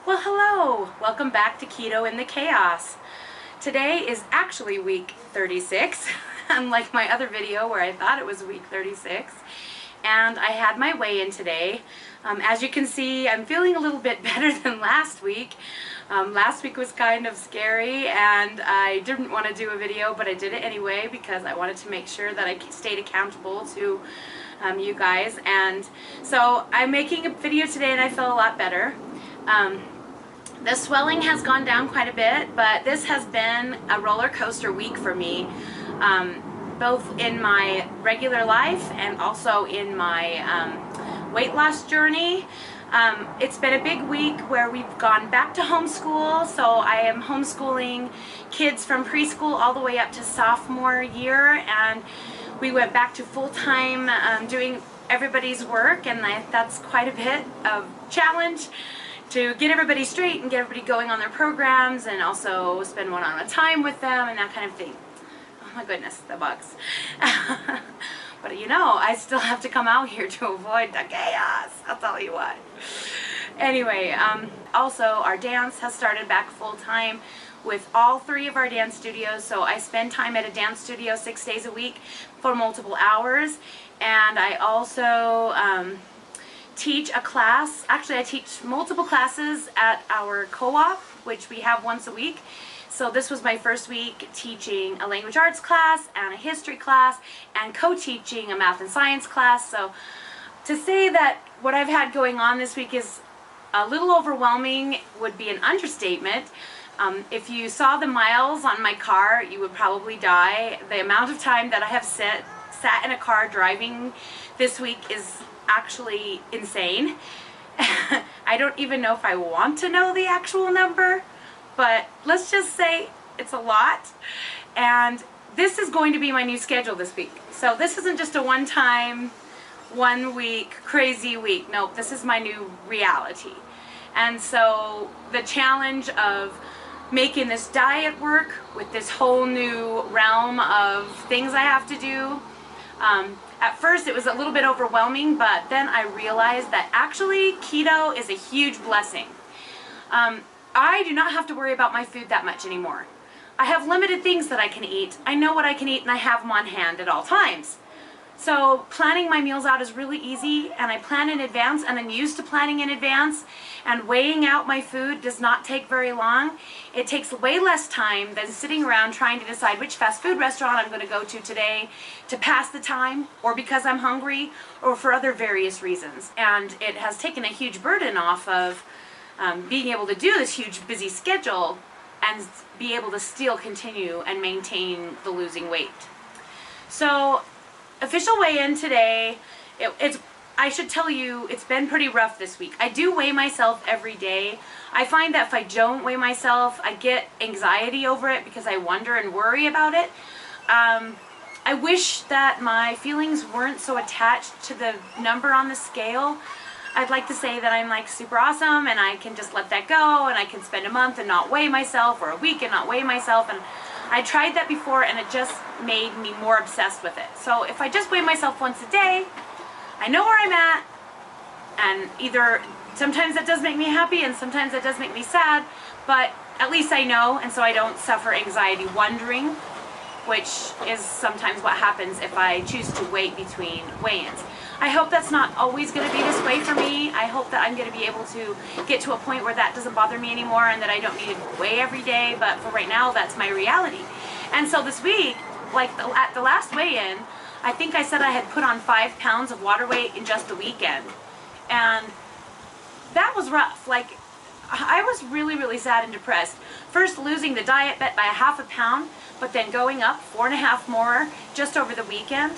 Well, hello! Welcome back to Keto in the Chaos. Today is actually week 36, unlike my other video where I thought it was week 36. And I had my weigh-in today. As you can see, I'm feeling a little bit better than last week. Last week was kind of scary and I didn't want to do a video, but I did it anyway because I wanted to make sure that I stayed accountable to you guys. And so I'm making a video today and I feel a lot better. The swelling has gone down quite a bit, but this has been a roller coaster week for me, both in my regular life and also in my weight loss journey. It's been a big week where we've gone back to homeschool, so I am homeschooling kids from preschool all the way up to sophomore year, and we went back to full-time doing everybody's work, and that's quite a bit of challenge to get everybody straight and get everybody going on their programs and also spend one-on-one time with them and that kind of thing. Oh my goodness, the bugs. But you know, I still have to come out here to avoid the chaos, I'll tell you what. Anyway, also our dance has started back full-time with all 3 of our dance studios, so I spend time at a dance studio 6 days a week for multiple hours, and I also teach a class. Actually, I teach multiple classes at our co-op, which we have once a week. So this was my first week teaching a language arts class and a history class and co-teaching a math and science class. So to say that what I've had going on this week is a little overwhelming would be an understatement. If you saw the miles on my car, you would probably die. The amount of time that I have sat in a car driving this week is actually insane. I don't even know if I want to know the actual number, but let's just say it's a lot. And this is going to be my new schedule this week. So this isn't just a one-time, 1 week, crazy week. Nope, this is my new reality. And so the challenge of making this diet work with this whole new realm of things I have to do, at first it was a little bit overwhelming, but then I realized that actually keto is a huge blessing. I do not have to worry about my food that much anymore. I have limited things that I can eat. I know what I can eat and I have them on hand at all times. So planning my meals out is really easy, and I plan in advance, and I'm used to planning in advance, and weighing out my food does not take very long. It takes way less time than sitting around trying to decide which fast food restaurant I'm going to go to today to pass the time, or because I'm hungry, or for other various reasons. And it has taken a huge burden off of being able to do this huge busy schedule and be able to still continue and maintain the losing weight. So official weigh-in today. I should tell you, it's been pretty rough this week. I do weigh myself every day. I find that if I don't weigh myself, I get anxiety over it because I wonder and worry about it. I wish that my feelings weren't so attached to the number on the scale. I'd like to say that I'm like super awesome and I can just let that go and I can spend a month and not weigh myself, or a week and not weigh myself, and I tried that before and it just made me more obsessed with it. So if I just weigh myself once a day, I know where I'm at, and either sometimes that does make me happy and sometimes that does make me sad, but at least I know, and so I don't suffer anxiety wondering, which is sometimes what happens if I choose to wait between weigh-ins. I hope that's not always going to be this way for me. I hope that I'm going to be able to get to a point where that doesn't bother me anymore and that I don't need to weigh every day, but for right now, that's my reality. And so this week, like at the last weigh-in, I think I said I had put on 5 pounds of water weight in just the weekend. And that was rough. Like, I was really, really sad and depressed. First losing the diet bet by a ½ pound, but then going up 4.5 more just over the weekend.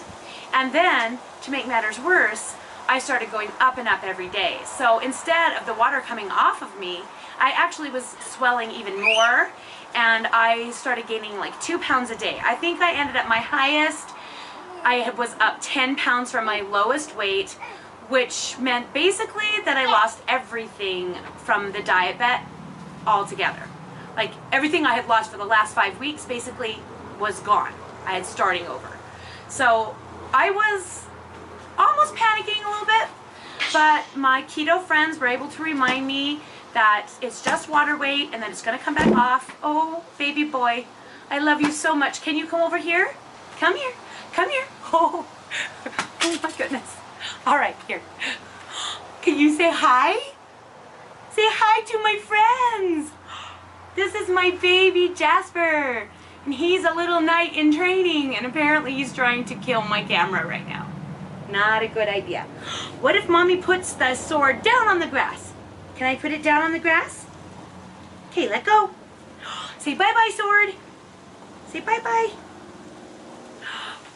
And then, to make matters worse, I started going up and up every day. So instead of the water coming off of me, I actually was swelling even more, and I started gaining like 2 pounds a day. I think I ended at my highest, I was up 10 pounds from my lowest weight, which meant basically that I lost everything from the diet bet altogether. Like everything I had lost for the last 5 weeks basically was gone. I had starting over. So I was almost panicking a little bit. but my keto friends were able to remind me that it's just water weight and that it's going to come back off. Oh, baby boy, I love you so much. Can you come over here? Come here. Come here. Oh, oh my goodness. All right, here. Can you say hi? Say hi to my friends. This is my baby Jasper, and he's a little knight in training, and apparently he's trying to kill my camera right now. Not a good idea. What if Mommy puts the sword down on the grass? Can I put it down on the grass? Okay, let go. Say bye-bye, sword. Say bye-bye.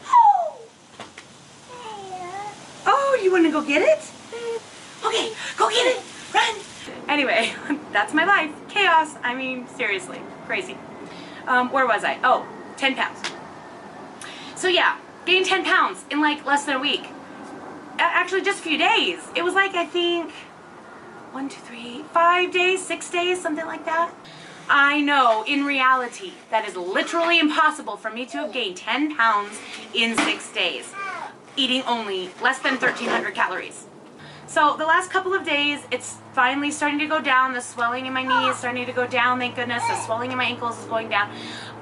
Oh! Oh, you want to go get it? Okay, go get it. Run. Anyway, that's my life. Chaos. I mean, seriously, crazy. Where was I? Oh, 10 pounds. So yeah, gained 10 pounds in like less than a week. Actually, just a few days. It was like, I think, 1, 2, 3, 5 days, 6 days, something like that. I know, in reality, that is literally impossible for me to have gained 10 pounds in 6 days, eating only less than 1,300 calories. So the last couple of days, it's finally starting to go down. The swelling in my knee is starting to go down, thank goodness. The swelling in my ankles is going down.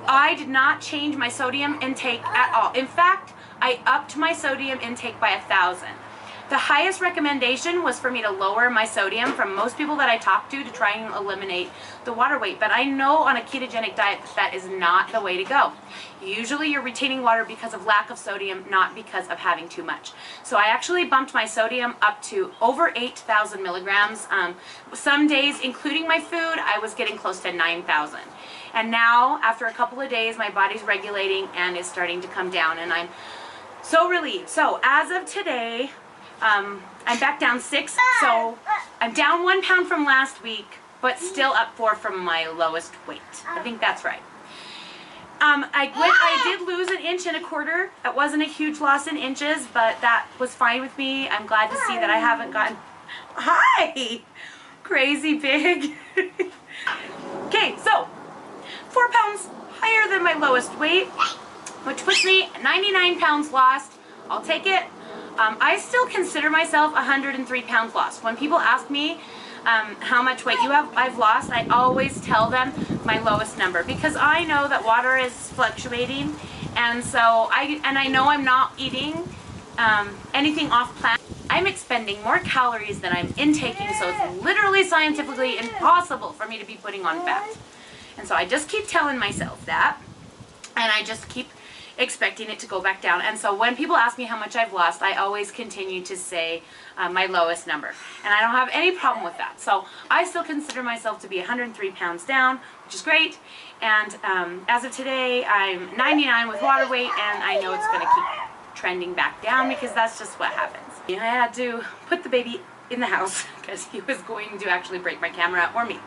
I did not change my sodium intake at all. In fact, I upped my sodium intake by 1,000. The highest recommendation was for me to lower my sodium from most people that I talked to try and eliminate the water weight. But I know on a ketogenic diet that is not the way to go. Usually you're retaining water because of lack of sodium, not because of having too much. So I actually bumped my sodium up to over 8,000 milligrams. Some days, including my food, I was getting close to 9,000. And now, after a couple of days, my body's regulating and is starting to come down, and I'm so relieved. So as of today, I'm back down 6, so I'm down 1 pound from last week, but still up 4 from my lowest weight. I think that's right. I did lose 1.25 inches. That wasn't a huge loss in inches, but that was fine with me. I'm glad to see that I haven't gotten... Hi! Crazy pig. Okay, so 4 pounds higher than my lowest weight, which puts me 99 pounds lost. I'll take it. I still consider myself 103 pounds lost. When people ask me how much weight I've lost, I always tell them my lowest number, because I know that water is fluctuating, and so I know I'm not eating anything off plan. I'm expending more calories than I'm intaking, so it's literally scientifically impossible for me to be putting on fat. And so I just keep telling myself that, and I just keep expecting it to go back down. And so when people ask me how much I've lost, I always continue to say my lowest number, and I don't have any problem with that. So I still consider myself to be 103 pounds down, which is great. And as of today, I'm 99 with water weight, and I know it's going to keep trending back down because that's just what happens. I had to put the baby in the house because he was going to actually break my camera or me.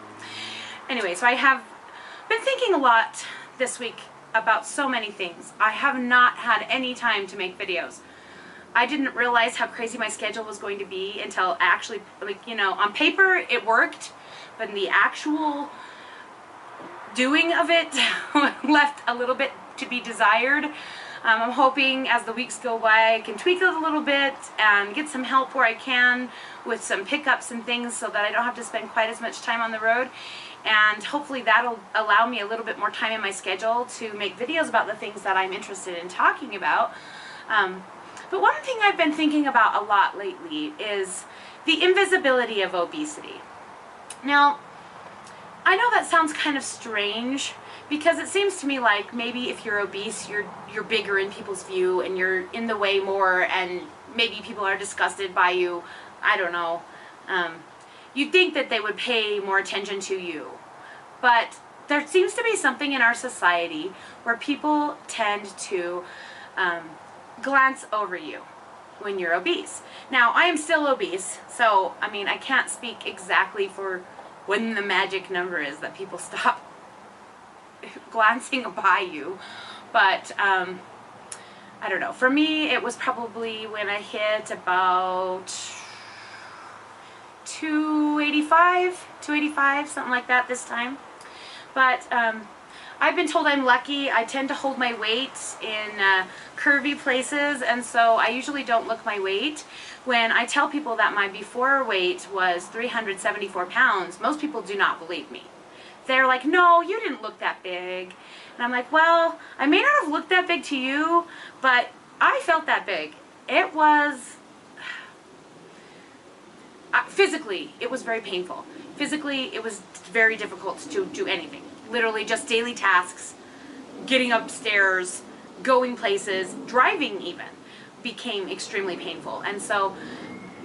Anyway, so I have been thinking a lot this week about so many things. I have not had any time to make videos. I didn't realize how crazy my schedule was going to be until actually, like, you know, on paper it worked, but in the actual doing of it left a little bit to be desired. I'm hoping as the weeks go by I can tweak it a little bit and get some help where I can with some pickups and things so that I don't have to spend quite as much time on the road. And hopefully that'll allow me a little bit more time in my schedule to make videos about the things that I'm interested in talking about. But one thing I've been thinking about a lot lately is the invisibility of obesity. Now, I know that sounds kind of strange, because it seems to me like maybe if you're obese, you're bigger in people's view and you're in the way more, and maybe people are disgusted by you. I don't know. You'd think that they would pay more attention to you. But there seems to be something in our society where people tend to glance over you when you're obese. Now, I am still obese, so, I mean, I can't speak exactly for when the magic number is that people stop glancing by you. But, I don't know. For me, it was probably when I hit about 285, something like that this time. But I've been told I'm lucky. I tend to hold my weight in curvy places, and so I usually don't look my weight. When I tell people that my before weight was 374 pounds, most people do not believe me. They're like, no, you didn't look that big. And I'm like, well, I may not have looked that big to you, but I felt that big. It was, physically, it was very painful. Physically, it was very difficult to do anything. Literally just daily tasks, getting upstairs, going places, driving even, became extremely painful. And so,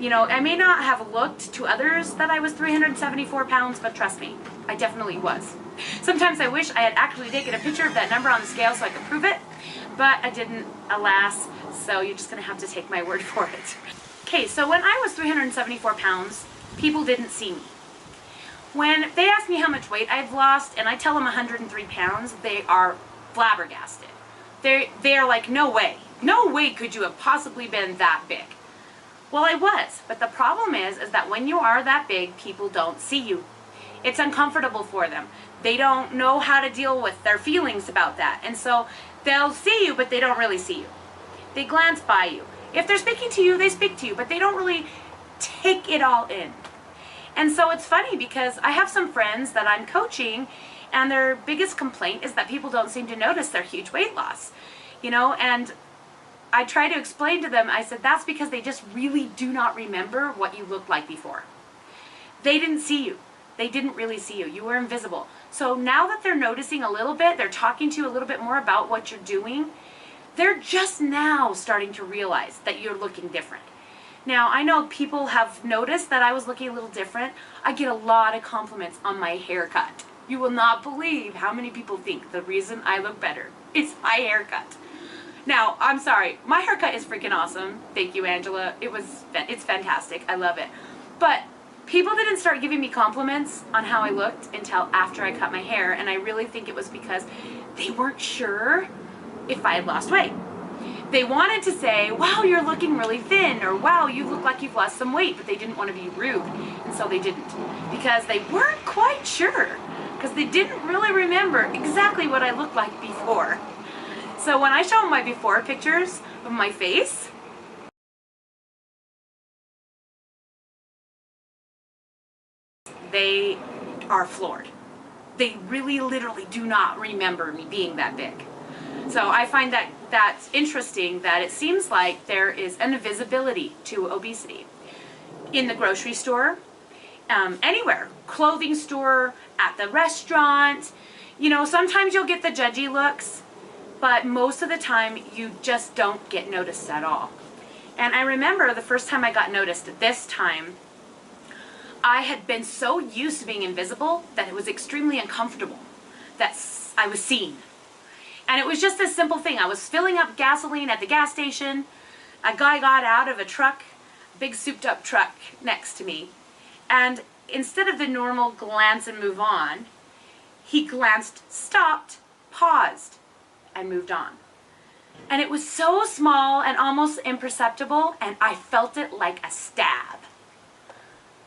you know, I may not have looked to others that I was 374 pounds, but trust me, I definitely was. Sometimes I wish I had actually taken a picture of that number on the scale so I could prove it, but I didn't, alas, so you're just gonna have to take my word for it. Okay, so when I was 374 pounds, people didn't see me. When they ask me how much weight I've lost and I tell them 103 pounds, they are flabbergasted. They're like, no way could you have possibly been that big. Well, I was, but the problem is that when you are that big, people don't see you. It's uncomfortable for them. They don't know how to deal with their feelings about that. And so they'll see you, but they don't really see you. They glance by you. If they're speaking to you, they speak to you, but they don't really take it all in. And so it's funny because I have some friends that I'm coaching, and their biggest complaint is that people don't seem to notice their huge weight loss. You know, and I try to explain to them, I said, that's because they just really do not remember what you looked like before. They didn't see you. They didn't really see you. You were invisible. So now that they're noticing a little bit, they're talking to you a little bit more about what you're doing, they're just now starting to realize that you're looking different. Now, I know people have noticed that I was looking a little different. I get a lot of compliments on my haircut. You will not believe how many people think the reason I look better is my haircut. Now, I'm sorry, my haircut is freaking awesome. Thank you, Angela. It's fantastic. I love it. But people didn't start giving me compliments on how I looked until after I cut my hair, and I really think it was because they weren't sure if I had lost weight. They wanted to say, wow, you're looking really thin, or wow, you look like you've lost some weight, but they didn't want to be rude, and so they didn't, because they weren't quite sure, because they didn't really remember exactly what I looked like before. So when I show them my before pictures of my face, they are floored. They really literally do not remember me being that big. So I find that that's interesting, that it seems like there is an invisibility to obesity. In the grocery store, anywhere, clothing store, at the restaurant, you know, sometimes you'll get the judgy looks, but most of the time you just don't get noticed at all. And I remember the first time I got noticed at this time, I had been so used to being invisible that it was extremely uncomfortable that I was seen. And it was just this simple thing. I was filling up gasoline at the gas station. A guy got out of a truck, big souped up truck next to me. And instead of the normal glance and move on, he glanced, stopped, paused, and moved on. And it was so small and almost imperceptible, and I felt it like a stab.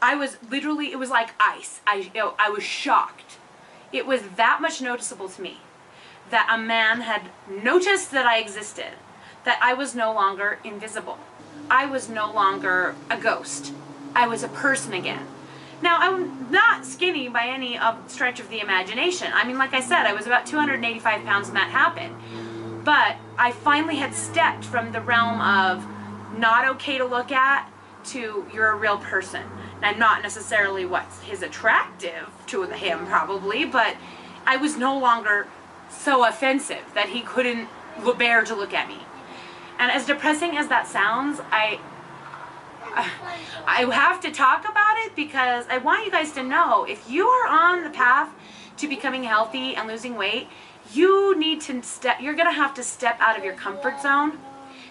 I was literally, it was like ice. I was shocked. It was that much noticeable to me that a man had noticed that I existed, that I was no longer invisible. I was no longer a ghost. I was a person again. Now, I'm not skinny by any stretch of the imagination. I mean, like I said, I was about 285 pounds when that happened. But I finally had stepped from the realm of not okay to look at to you're a real person. And not necessarily what is attractive to him probably, but I was no longer so offensive that he couldn't bear to look at me. And as depressing as that sounds, I have to talk about it because I want you guys to know, if you are on the path to becoming healthy and losing weight, you need to you're gonna have to step out of your comfort zone,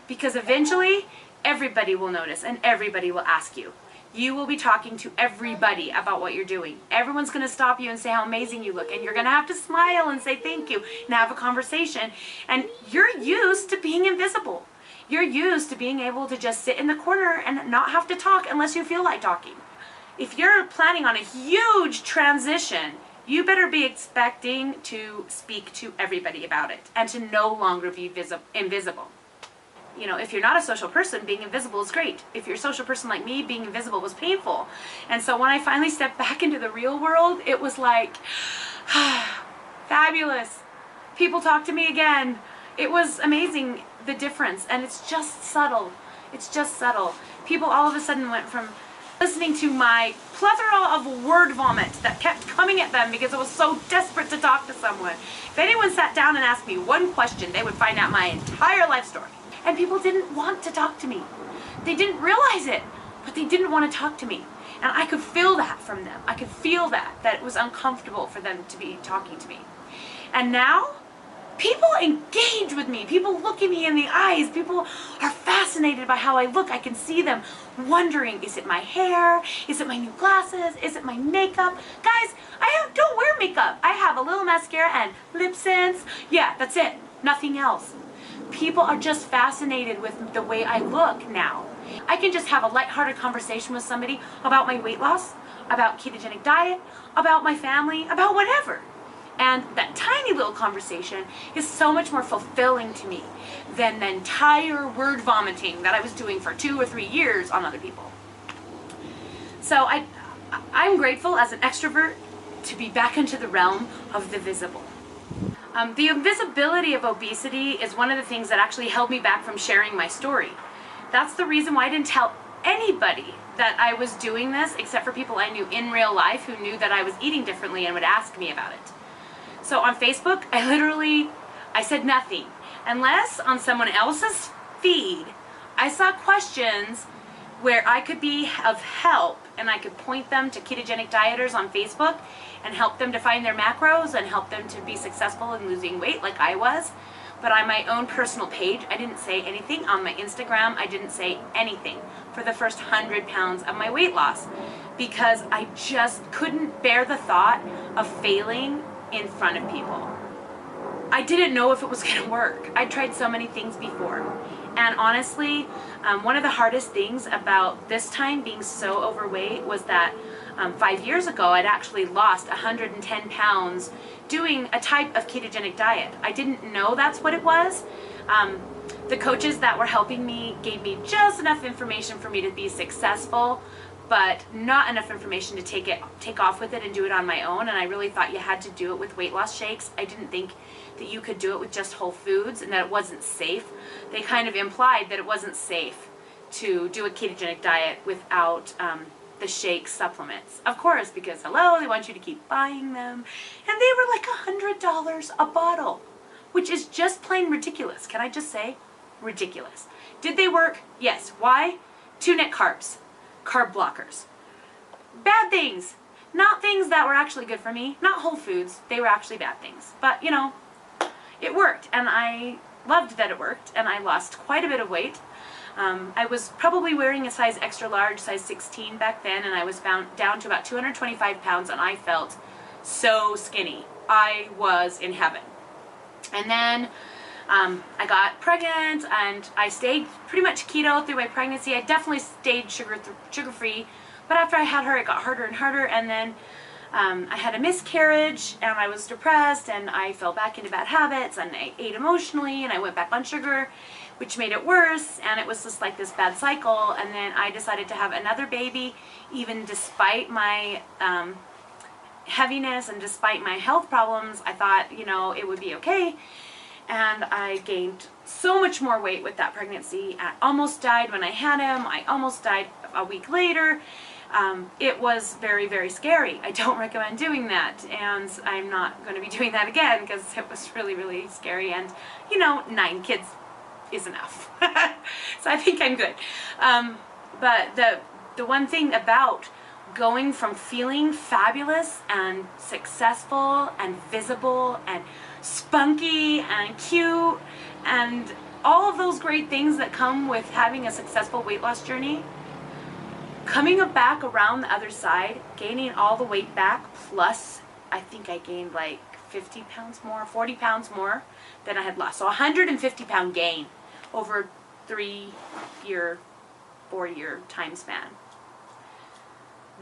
because eventually everybody will notice and everybody will ask you. You will be talking to everybody about what you're doing. Everyone's going to stop you and say how amazing you look. And you're going to have to smile and say thank you and have a conversation. And you're used to being invisible. You're used to being able to just sit in the corner and not have to talk unless you feel like talking. If you're planning on a huge transition you better be expecting to speak to everybody about it and to no longer be invisible. You know, if you're not a social person, being invisible is great. If you're a social person like me, being invisible was painful. And so when I finally stepped back into the real world, it was like, fabulous. People talk to me again. It was amazing, the difference. And it's just subtle. It's just subtle. People all of a sudden went from listening to my plethora of word vomit that kept coming at them because I was so desperate to talk to someone. If anyone sat down and asked me one question, they would find out my entire life story. And people didn't want to talk to me. They didn't realize it, but they didn't want to talk to me. And I could feel that from them. I could feel that it was uncomfortable for them to be talking to me. And now, people engage with me. People look at me in the eyes. People are fascinated by how I look. I can see them wondering, is it my hair? Is it my new glasses? Is it my makeup? Guys, I don't wear makeup. I have a little mascara and lip sense. Yeah, that's it. Nothing else. People are just fascinated with the way I look now. I can just have a lighthearted conversation with somebody about my weight loss, about ketogenic diet, about my family, about whatever. And that tiny little conversation is so much more fulfilling to me than the entire word vomiting that I was doing for 2 or 3 years on other people. So I'm grateful as an extrovert to be back into the realm of the visible. The invisibility of obesity is one of the things that actually held me back from sharing my story. That's the reason why I didn't tell anybody that I was doing this, except for people I knew in real life who knew that I was eating differently and would ask me about it. So on Facebook, I said nothing. Unless on someone else's feed, I saw questions where I could be of help and I could point them to ketogenic dieters on Facebook and help them to find their macros and help them to be successful in losing weight like I was. But on my own personal page, I didn't say anything. On my Instagram, I didn't say anything for the first 100 pounds of my weight loss because I just couldn't bear the thought of failing in front of people. I didn't know if it was going to work. I tried so many things before. And honestly, one of the hardest things about this time being so overweight was that 5 years ago, I'd actually lost 110 pounds doing a type of ketogenic diet. I didn't know that's what it was. The coaches that were helping me gave me just enough information for me to be successful, but not enough information to take off with it and do it on my own. And I really thought you had to do it with weight loss shakes. I didn't think that you could do it with just whole foods and that it wasn't safe. They kind of implied that it wasn't safe to do a ketogenic diet without the shake supplements. Of course, because hello, they want you to keep buying them. And they were like $100 a bottle, which is just plain ridiculous. Can I just say? Ridiculous. Did they work? Yes. Why? 2 net carbs. Carb blockers. Bad things. Not things that were actually good for me. Not whole foods. They were actually bad things. But, you know, it worked. And I loved that it worked. And I lost quite a bit of weight. I was probably wearing a size extra large, size 16 back then. And I was down to about 225 pounds. And I felt so skinny. I was in heaven. And then I got pregnant and I stayed pretty much keto through my pregnancy. I definitely stayed sugar-free, but after I had her, it got harder and harder. And then I had a miscarriage and I was depressed and I fell back into bad habits and I ate emotionally and I went back on sugar, which made it worse. And it was just like this bad cycle. And then I decided to have another baby, even despite my heaviness and despite my health problems. I thought, you know, it would be okay. And I gained so much more weight with that pregnancy. I almost died when I had him. I almost died a week later. It was very, very scary. I don't recommend doing that. And I'm not going to be doing that again because it was really, really scary. And, you know, 9 kids is enough. So I think I'm good. But the one thing about going from feeling fabulous and successful and visible and spunky and cute and all of those great things that come with having a successful weight loss journey, coming back around the other side, gaining all the weight back, plus I think I gained like 50 pounds more, 40 pounds more than I had lost. So 150 pound gain over 3-year, 4-year time span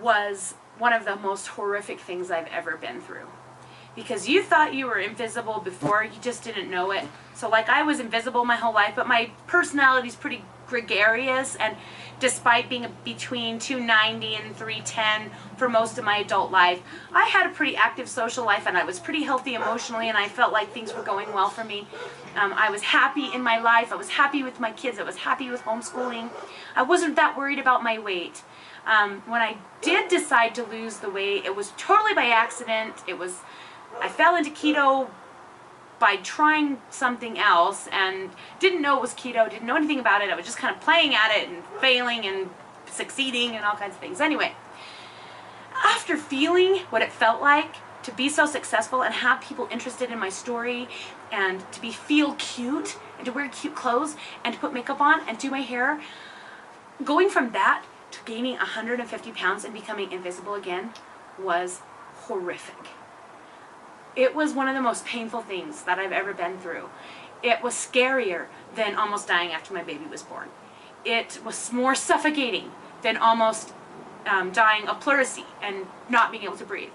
was one of the most horrific things I've ever been through. Because you thought you were invisible before, you just didn't know it. So like I was invisible my whole life, but my personality is pretty gregarious, and despite being between 290 and 310 for most of my adult life, I had a pretty active social life, and I was pretty healthy emotionally, and I felt like things were going well for me. I was happy in my life, I was happy with my kids, I was happy with homeschooling. I wasn't that worried about my weight. When I did decide to lose the weight, it was totally by accident. I fell into keto by trying something else and didn't know it was keto, didn't know anything about it. I was just kind of playing at it and failing and succeeding and all kinds of things. Anyway, after feeling what it felt like to be so successful and have people interested in my story and to feel cute and to wear cute clothes and to put makeup on and do my hair, going from that to gaining 150 pounds and becoming invisible again was horrific. It was one of the most painful things that I've ever been through. It was scarier than almost dying after my baby was born. It was more suffocating than almost dying of pleurisy and not being able to breathe.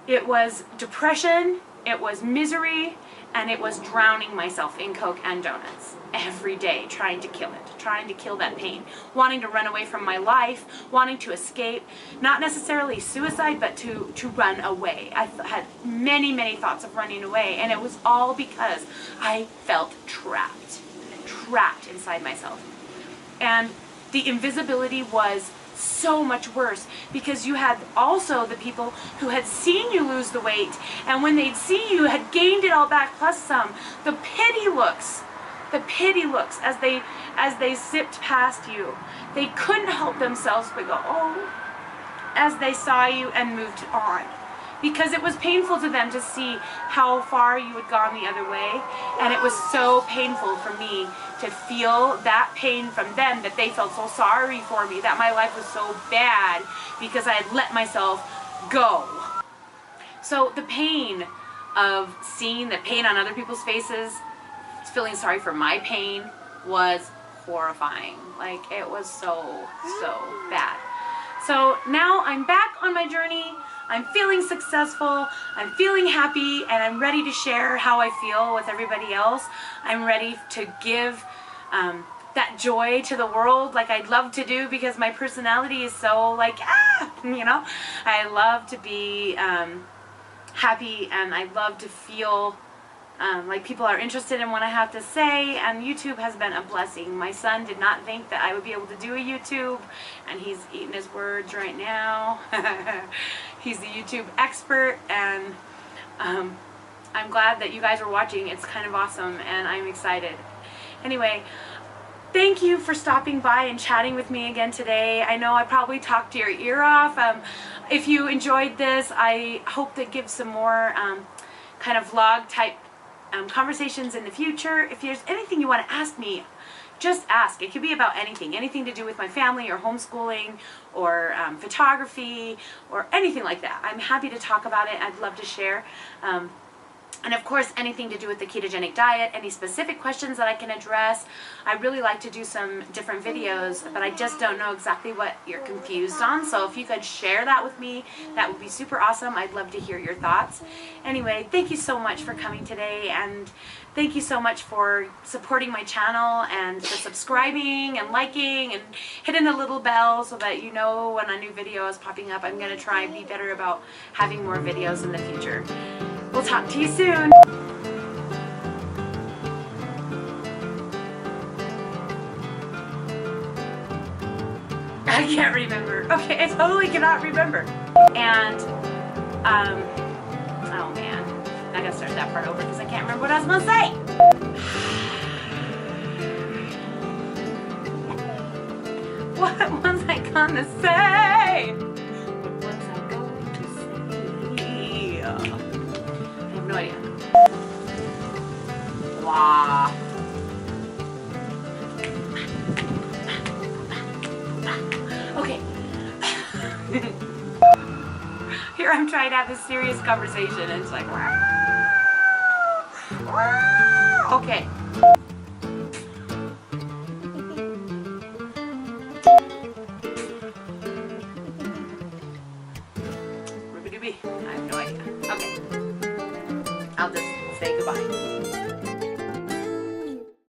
It was depression, it was misery, and it was drowning myself in Coke and donuts every day, trying to kill it, trying to kill that pain, wanting to run away from my life, wanting to escape, not necessarily suicide, but to run away. I had many thoughts of running away, and it was all because I felt trapped inside myself. And the invisibility was so much worse, because you had also the people who had seen you lose the weight, and when they'd see you had gained it all back plus some, the pity looks as they zipped past you. They couldn't help themselves but go, oh, as they saw you and moved on, because it was painful to them to see how far you had gone the other way, and it was so painful for me to feel that pain from them, that they felt so sorry for me, that my life was so bad because I had let myself go. So the pain of seeing the pain on other people's faces, feeling sorry for my pain, was horrifying. Like, it was so bad. So now I'm back on my journey. I'm feeling successful, I'm feeling happy, and I'm ready to share how I feel with everybody else. I'm ready to give that joy to the world like I'd love to do, because my personality is so like, you know, I love to be happy, and I love to feel like people are interested in what I have to say, and YouTube has been a blessing. My son did not think that I would be able to do a YouTube, and he's eating his words right now. He's the YouTube expert, and I'm glad that you guys are watching. It's kind of awesome, and I'm excited. Anyway, thank you for stopping by and chatting with me again today. I know I probably talked your ear off. If you enjoyed this, I hope to give some more kind of vlog type conversations in the future. If there's anything you want to ask me, just ask. It could be about anything to do with my family or homeschooling or photography or anything like that. I'm happy to talk about it. I'd love to share. And of course, anything to do with the ketogenic diet, any specific questions that I can address. I really like to do some different videos, but I just don't know exactly what you're confused on. So if you could share that with me, that would be super awesome. I'd love to hear your thoughts. Anyway, thank you so much for coming today, and thank you so much for supporting my channel and for subscribing and liking and hitting the little bell so that you know when a new video is popping up. I'm going to try and be better about having more videos in the future. We'll talk to you soon. I can't remember. Okay, I totally cannot remember. And, oh man, I gotta start that part over because I can't remember what I was gonna say. What was I gonna say? What was I going to say? I have no idea. Wow. Okay. Here I'm trying to have a serious conversation and it's like, okay.